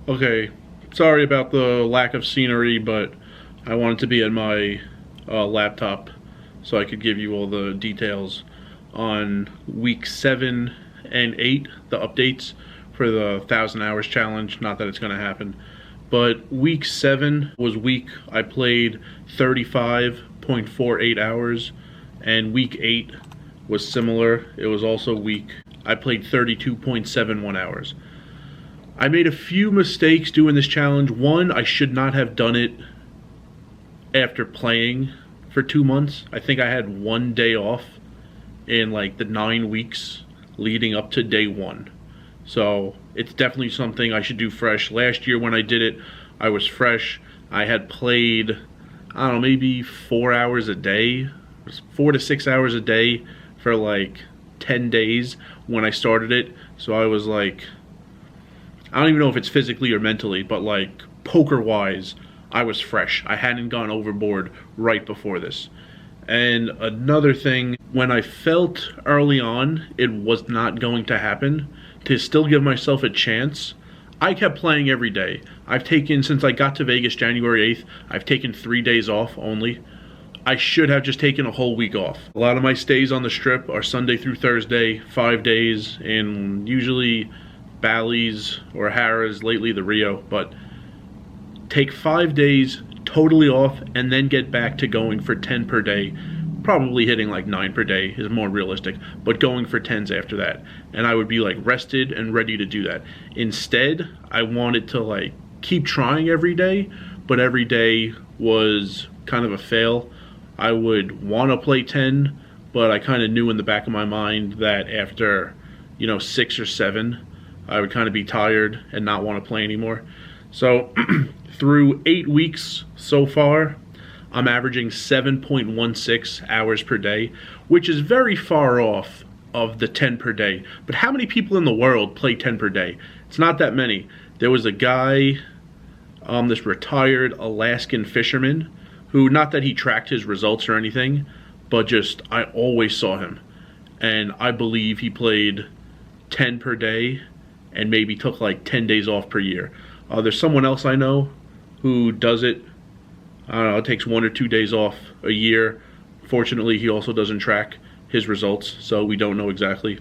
Okay, sorry about the lack of scenery, but I wanted to be at my laptop so I could give you all the details on week 7 and 8, the updates for the 1,000 hours challenge. Not that it's going to happen, but week 7 was week I played 35.48 hours, and week 8 was similar. It was also week I played 32.71 hours. I made a few mistakes doing this challenge. One, I should not have done it after playing for 2 months. I think I had 1 day off in like the 9 weeks leading up to day 1. So it's definitely something I should do fresh. Last year when I did it, I was fresh. I had played, I don't know, maybe 4 hours a day, 4 to 6 hours a day for like 10 days when I started it. So I was like, I don't even know if it's physically or mentally, but like poker-wise, I was fresh. I hadn't gone overboard right before this. And another thing, when I felt early on it was not going to happen, to still give myself a chance, I kept playing every day. I've taken, since I got to Vegas January 8th, I've taken 3 days off only. I should have just taken a whole week off. A lot of my stays on the Strip are Sunday through Thursday, 5 days, and usually Bally's or Harrah's, lately the Rio, but take 5 days totally off and then get back to going for 10 per day. Probably hitting like 9 per day is more realistic, but going for 10s after that. And I would be like rested and ready to do that. Instead, I wanted to like keep trying every day, but every day was kind of a fail. I would want to play 10, but I kind of knew in the back of my mind that after, 6 or 7, I would kind of be tired and not want to play anymore. So through 8 weeks so far, I'm averaging 7.16 hours per day, which is very far off of the 10 per day. But how many people in the world play 10 per day? It's not that many. There was a guy, this retired Alaskan fisherman, who, not that he tracked his results or anything, but just I always saw him. And I believe he played 10 per day and maybe took like 10 days off per year. There's someone else I know who does it. I don't know, it takes 1 or 2 days off a year. Fortunately, he also doesn't track his results, so we don't know exactly.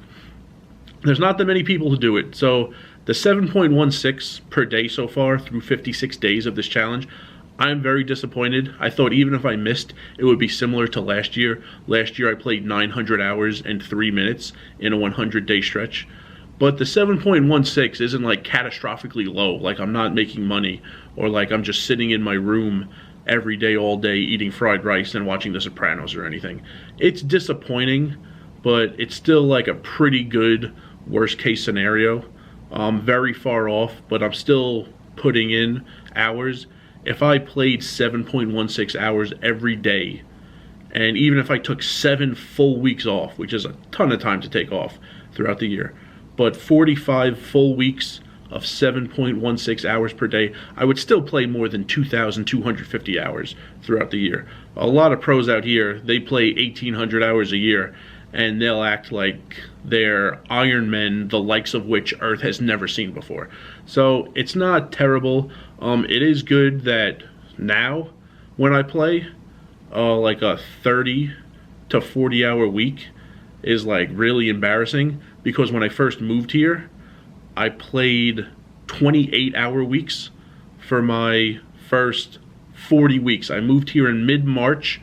There's not that many people who do it. So the 7.16 per day so far through 56 days of this challenge, I'm very disappointed. I thought even if I missed, it would be similar to last year. Last year I played 900 hours and 3 minutes in a 100-day stretch. But the 7.16 isn't like catastrophically low, like I'm not making money, or like I'm just sitting in my room every day all day eating fried rice and watching The Sopranos or anything. It's disappointing, but it's still like a pretty good worst case scenario. Very far off, but I'm still putting in hours. If I played 7.16 hours every day, and even if I took 7 full weeks off, which is a ton of time to take off throughout the year, but 45 full weeks of 7.16 hours per day, I would still play more than 2,250 hours throughout the year. A lot of pros out here, they play 1,800 hours a year, and they'll act like they're Iron Men, the likes of which Earth has never seen before. So it's not terrible. It is good that now when I play, like a 30 to 40 hour week is like really embarrassing, because when I first moved here, I played 28-hour weeks for my first 40 weeks. I moved here in mid-March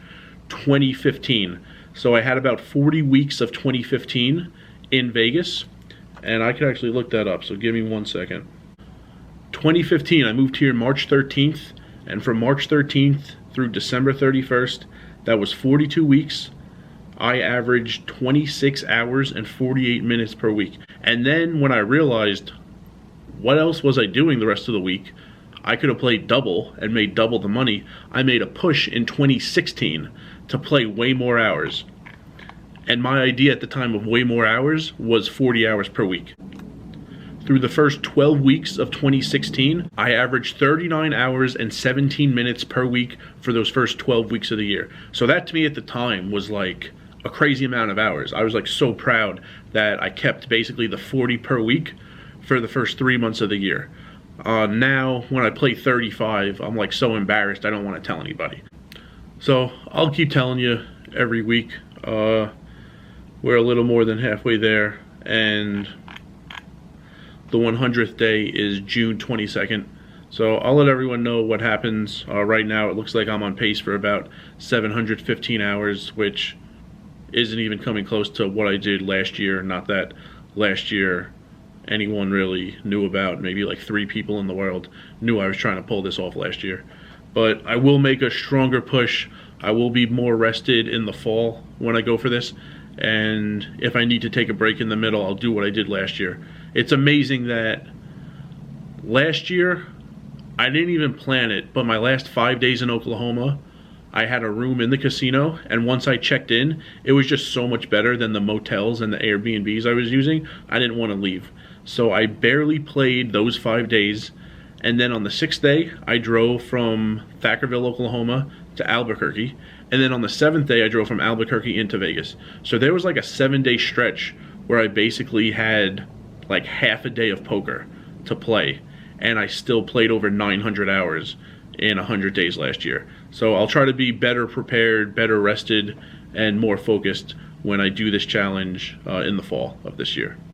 2015. So I had about 40 weeks of 2015 in Vegas, and I could actually look that up, so give me 1 second. 2015, I moved here March 13th, and from March 13th through December 31st, that was 42 weeks. I averaged 26 hours and 48 minutes per week. And then when I realized what else was I doing the rest of the week, I could have played double and made double the money. I made a push in 2016 to play way more hours. And my idea at the time of way more hours was 40 hours per week. Through the first 12 weeks of 2016, I averaged 39 hours and 17 minutes per week for those first 12 weeks of the year. So that to me at the time was like a crazy amount of hours. I was like so proud that I kept basically the 40 per week for the first 3 months of the year. Now, when I play 35, I'm like so embarrassed I don't want to tell anybody. So I'll keep telling you every week. We're a little more than halfway there, and the 100th day is June 22nd. So I'll let everyone know what happens. Right now it looks like I'm on pace for about 715 hours, which isn't even coming close to what I did last year. Not that last year anyone really knew about. Maybe like 3 people in the world knew I was trying to pull this off last year. But I will make a stronger push. I will be more rested in the fall when I go for this. And if I need to take a break in the middle, I'll do what I did last year. It's amazing that last year, I didn't even plan it, but my last 5 days in Oklahoma, I had a room in the casino, and once I checked in, it was just so much better than the motels and the Airbnbs I was using. I didn't want to leave. So I barely played those 5 days, and then on the 6th day, I drove from Thackerville, Oklahoma to Albuquerque, and then on the 7th day, I drove from Albuquerque into Vegas. So there was like a 7-day stretch where I basically had like half a day of poker to play, and I still played over 900 hours in 100 days last year. So I'll try to be better prepared, better rested, and more focused when I do this challenge in the fall of this year.